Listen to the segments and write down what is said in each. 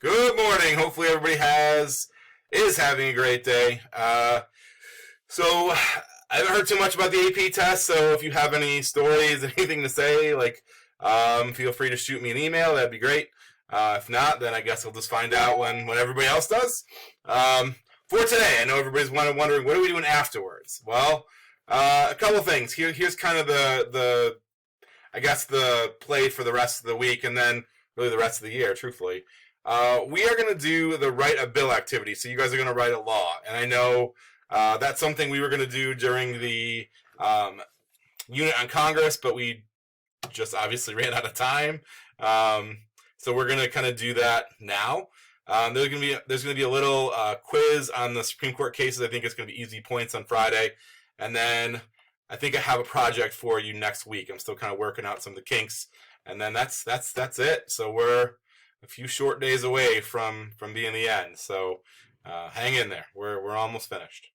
Good morning. Hopefully everybody is having a great day. So I haven't heard too much about the AP test. So if you have any stories, anything to say, feel free to shoot me an email. That'd be great. If not, then I guess I'll just find out when everybody else does. For today, I know everybody's wondering what are we doing afterwards. Well, a couple things. Here's kind of the I guess the play for the rest of the week, and then really the rest of the year. Truthfully. We are going to do the write a bill activity. So you guys are going to write a law. And I know that's something we were going to do during the unit on Congress, but we just obviously ran out of time. So we're going to kind of do that now. There's going to be a little quiz on the Supreme Court cases. I think it's going to be easy points on Friday. And then I think I have a project for you next week. I'm still kind of working out some of the kinks. And then that's it. So we're a few short days away from being the end. So hang in there. We're almost finished.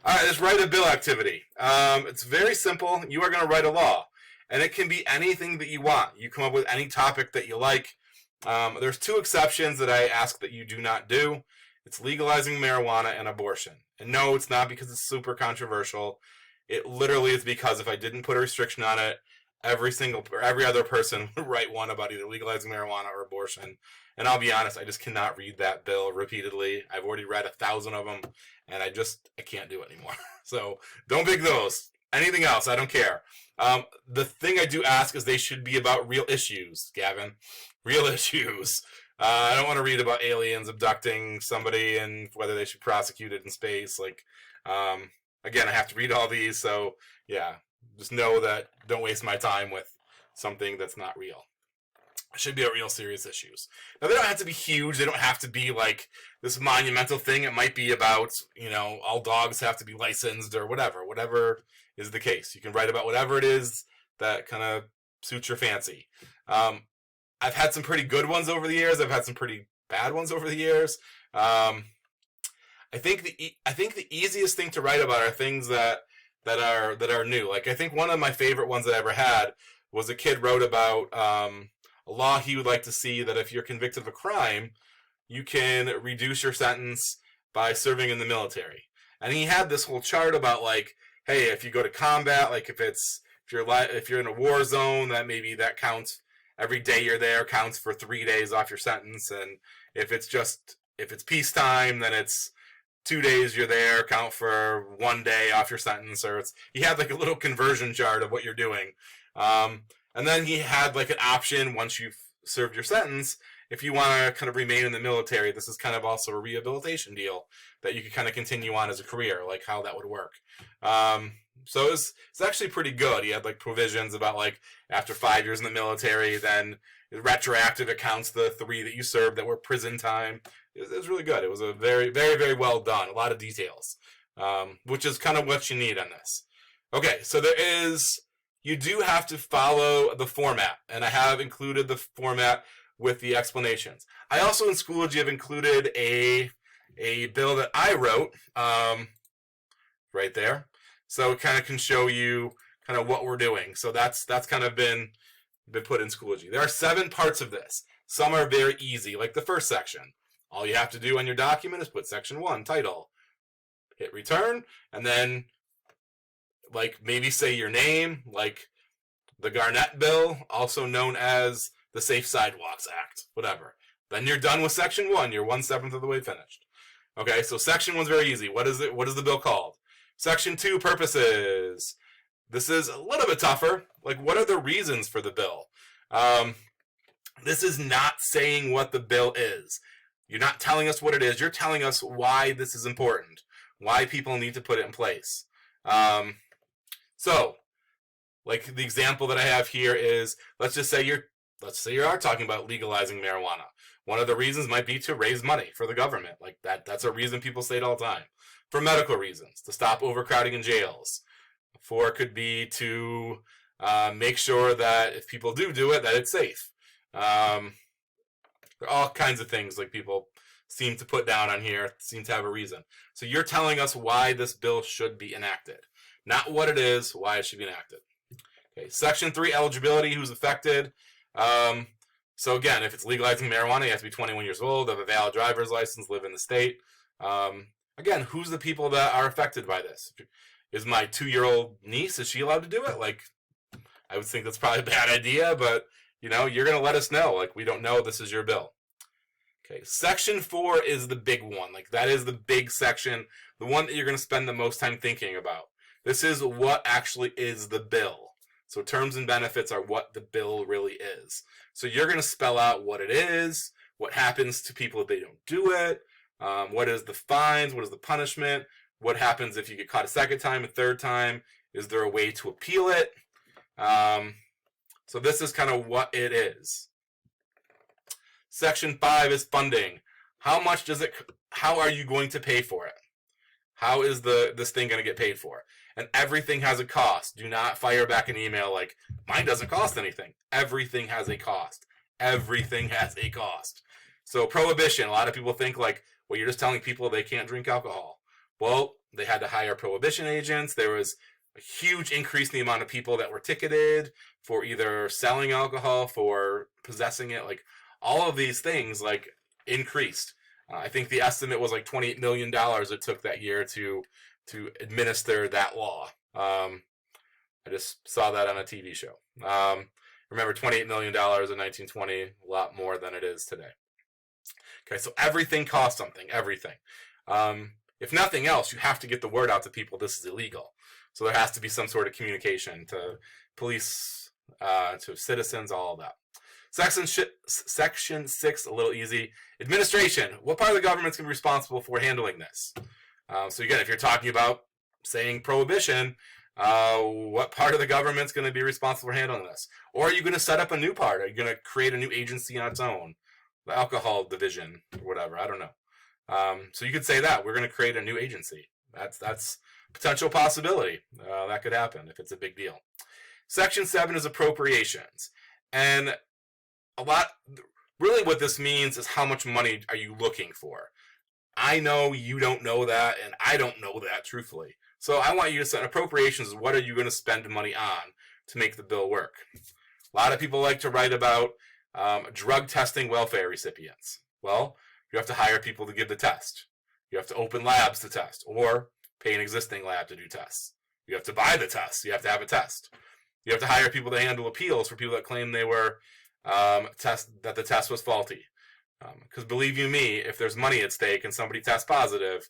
All right, let's write a bill activity. It's very simple. You are going to write a law. And it can be anything that you want. You come up with any topic that you like. There's two exceptions that I ask that you do not do. It's legalizing marijuana and abortion. And no, it's not because it's super controversial. It literally is because if I didn't put a restriction on it, every other person would write one about either legalizing marijuana or abortion. And I'll be honest, I just cannot read that bill repeatedly. I've already read 1,000 of them, and I can't do it anymore. So don't pick those. Anything else, I don't care. The thing I do ask is they should be about real issues, Gavin. Real issues. I don't want to read about aliens abducting somebody and whether they should prosecute it in space. Again, I have to read all these, so yeah. Just know that don't waste my time with something that's not real. It should be about real serious issues. Now, they don't have to be huge. They don't have to be like this monumental thing. It might be about, all dogs have to be licensed or whatever. Whatever is the case. You can write about whatever it is that kind of suits your fancy. I've had some pretty good ones over the years. I've had some pretty bad ones over the years. I think the easiest thing to write about are things that are new. Like I think one of my favorite ones that I ever had was a kid wrote about a law he would like to see that if you're convicted of a crime, you can reduce your sentence by serving in the military. And he had this whole chart about hey, if you go to combat, if you're in a war zone, that counts. Every day you're there counts for 3 days off your sentence, and if it's peacetime, then it's 2 days you're there, count for 1 day off your sentence, he had a little conversion chart of what you're doing. And then he had an option once you've served your sentence, if you want to kind of remain in the military, this is kind of also a rehabilitation deal that you could kind of continue on as a career, how that would work. So it's actually pretty good. He had provisions about after 5 years in the military, then retroactive, it counts the 3 that you served that were prison time. It was really good. It was a very, very, very well done. A lot of details, which is kind of what you need on this. Okay, so you do have to follow the format, and I have included the format with the explanations. I also in Schoology have included a bill that I wrote right there. So it kind of can show you kind of what we're doing. So that's kind of been put in Schoology. There are 7 parts of this. Some are very easy, like the first section. All you have to do on your document is put section 1, title, hit return, and then maybe say your name, the Garnett Bill, also known as the Safe Sidewalks Act, whatever. Then you're done with section 1. You're 1/7 of the way finished. Okay, so section 1's very easy. What is the bill called? Section 2, purposes. This is a little bit tougher. What are the reasons for the bill? This is not saying what the bill is. You're not telling us what it is. You're telling us why this is important, why people need to put it in place. So, the example that I have here is, let's say you are talking about legalizing marijuana. One of the reasons might be to raise money for the government. That's a reason people say it all the time. For medical reasons, to stop overcrowding in jails. For it could be to make sure that if people do it, that it's safe. There are all kinds of things people seem to put down on here, seem to have a reason. So you're telling us why this bill should be enacted. Not what it is, why it should be enacted. Okay, Section 3, eligibility, who's affected. So again, if it's legalizing marijuana, you have to be 21 years old, have a valid driver's license, live in the state. Again, who's the people that are affected by this? Is my 2-year-old niece, is she allowed to do it? Like, I would think that's probably a bad idea, but, you know, you're going to let us know. Like, we don't know, this is your bill. Okay, Section 4 is the big one. Like, that is the big section, the one that you're going to spend the most time thinking about. This is what actually is the bill. So terms and benefits are what the bill really is. So you're going to spell out what it is, what happens to people if they don't do it, what is the fines, what is the punishment, what happens if you get caught a second time, a third time, is there a way to appeal it? So this is kind of what it is. Section 5 is funding. How much does it, how are you going to pay for it? How is this thing going to get paid for? And everything has a cost. Do not fire back an email like, mine doesn't cost anything. Everything has a cost. Everything has a cost. So prohibition, a lot of people think like, well, you're just telling people they can't drink alcohol. Well, they had to hire prohibition agents. There was a huge increase in the amount of people that were ticketed for either selling alcohol, for possessing it. Like, all of these things like increased. I think the estimate was like $28 million it took that year to administer that law. I just saw that on a TV show. Remember, $28 million in 1920, a lot more than it is today. Okay, so everything costs something, everything. If nothing else, you have to get the word out to people this is illegal. So there has to be some sort of communication to police, to citizens, all of that. Section 6, a little easy. Administration. What part of the government's going to be responsible for handling this? So again, if you're talking about saying prohibition, what part of the government's going to be responsible for handling this? Or are you going to set up a new part? Are you going to create a new agency on its own? The alcohol division or whatever, I don't know. So you could say that. We're going to create a new agency. That's potential possibility. That could happen if it's a big deal. Section 7 is appropriations. And really what this means is how much money are you looking for? I know you don't know that, and I don't know that, truthfully. So I want you to set appropriations. What are you going to spend money on to make the bill work? A lot of people like to write about drug testing welfare recipients. Well, you have to hire people to give the test. You have to open labs to test, or pay an existing lab to do tests. You have to buy the tests. You have to have a test. You have to hire people to handle appeals for people that claim they were that the test was faulty. Because believe you me, if there's money at stake and somebody tests positive,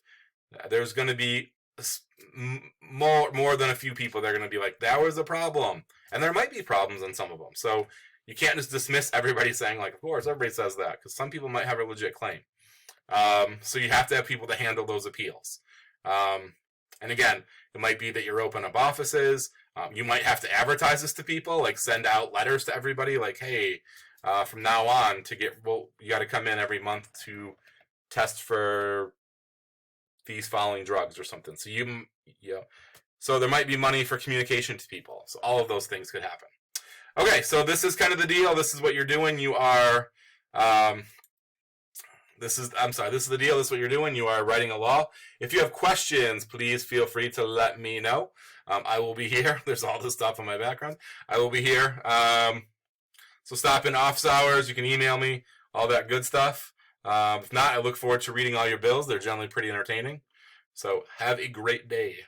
there's going to be more than a few people that are going to be like, that was a problem. And there might be problems in some of them. So you can't just dismiss everybody saying like, of course, everybody says that, because some people might have a legit claim. So you have to have people to handle those appeals. And again, it might be that you're open up offices. You might have to advertise this to people, like send out letters to everybody like, hey, from now on you got to come in every month to test for these following drugs or something. So so there might be money for communication to people. So all of those things could happen. Okay, so this is kind of the deal. This is what you're doing. You are, this is the deal. This is what you're doing. You are writing a law. If you have questions, please feel free to let me know. I will be here. There's all this stuff in my background. I will be here. So stop in office hours. You can email me, all that good stuff. If not, I look forward to reading all your bills. They're generally pretty entertaining. So have a great day.